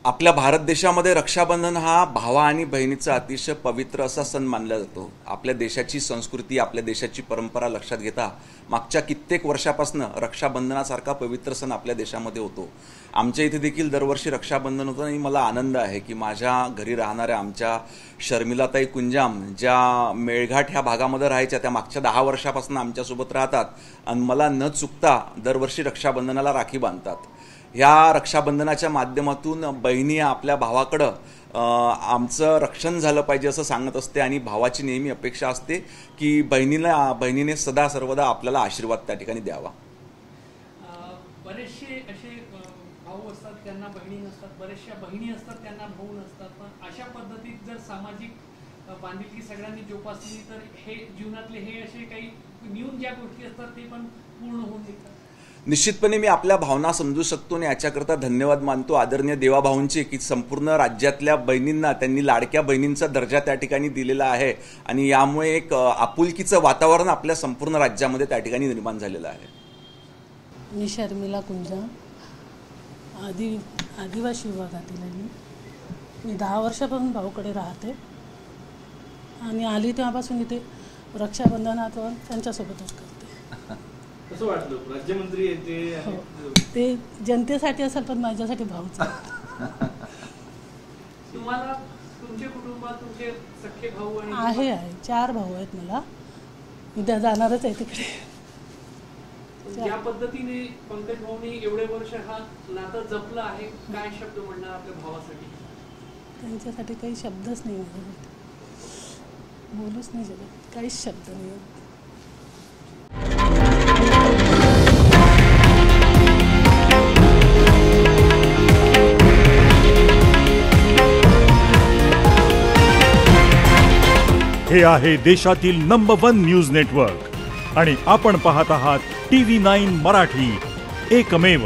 आपल्या भारत देशामध्ये रक्षाबंधन हा भावा आणि बहिणीचा अतिशय पवित्र असा सण मानला जातो। आपल्या देशाची संस्कृती, आपल्या देशाची परंपरा लक्षात घेता मागच्या कित्येक वर्षापासून रक्षाबंधनासारखा पवित्र सण आपल्या देशामध्ये होतो। आमच्या इथे देखील दरवर्षी रक्षाबंधन होतं आणि मला आनंद आहे की माझ्या घरी राहणाऱ्या आमच्या शर्मिलाताई कुंजाम ज्या मेळघाट ह्या भागामध्ये राहायच्या त्या मागच्या 10 वर्षापासून आमच्यासोबत राहतात आणि मला न चुकता दरवर्षी रक्षाबंधनाला राखी बांधतात। या रक्षाबंधनाच्या माध्यमातून बहिणी आपल्या भावाकडं आमचं रक्षण झालं पाहिजे असं सांगत असते आणि भावाची नेहमी अपेक्षा असते की बहिणीने सदा सर्वदा आपल्याला आशीर्वाद त्या ठिकाणी द्यावा। बरेचसे असे भाऊ असतात त्यांना बहिणी नसतात, बरेचशा बहिणी असतात त्यांना भाऊ नसतात, पण अशा पद्धतीत जर सामाजिक बांधिलकी सगळ्यांनी जोपासली तर हे जीवनातले हे असे काही न्यून ज्या गोष्टी असतात ते पण पूर्ण होऊन येतात। निश्चितपणे मी आपल्या भावना समजू शकतो आणि याच्याकरता धन्यवाद मानतो आदरणीय देवाभाऊंचे की संपूर्ण राज्यातल्या बहिणींना त्यांनी लाडक्या बहिणींचा दर्जा त्या ठिकाणी दिलेला आहे आणि यामुळे एक आपुलकीचं वातावरण आपल्या संपूर्ण राज्यामध्ये त्या ठिकाणी निर्माण झालेलं आहे। मी शर्मिला कुंजाम, आदिवासी विभागातील आहे। मी 10 वर्षापासून भाऊकडे राहते आणि आली तेव्हापासून इथे रक्षाबंधनात त्यांच्यासोबतच करते। कसं वाटलं राज्यमंत्री येते? ते जनतेसाठी असेल पण माझ्यासाठी भाऊच तुम्हाला तुमच्या कुटुंबात तुमचे सख्खे भाऊ आहे 4 भाऊ आहेत मला। उद्या जाणारच आहे तिकडे। या पद्धतीने पंकज भाऊनी एवढे वर्ष हा नातं जपलं आहे, काय शब्द म्हणणार आपल्या भावासाठी? त्यांच्यासाठी काही शब्दच नाही माझ्यासाठी, बोलूच नाही शकत, काहीच शब्द नाही। हे आहे देशातील नंबर 1 न्यूज नेटवर्क आणि आपण पाहत आहात TV9 मराठी, एकमेव।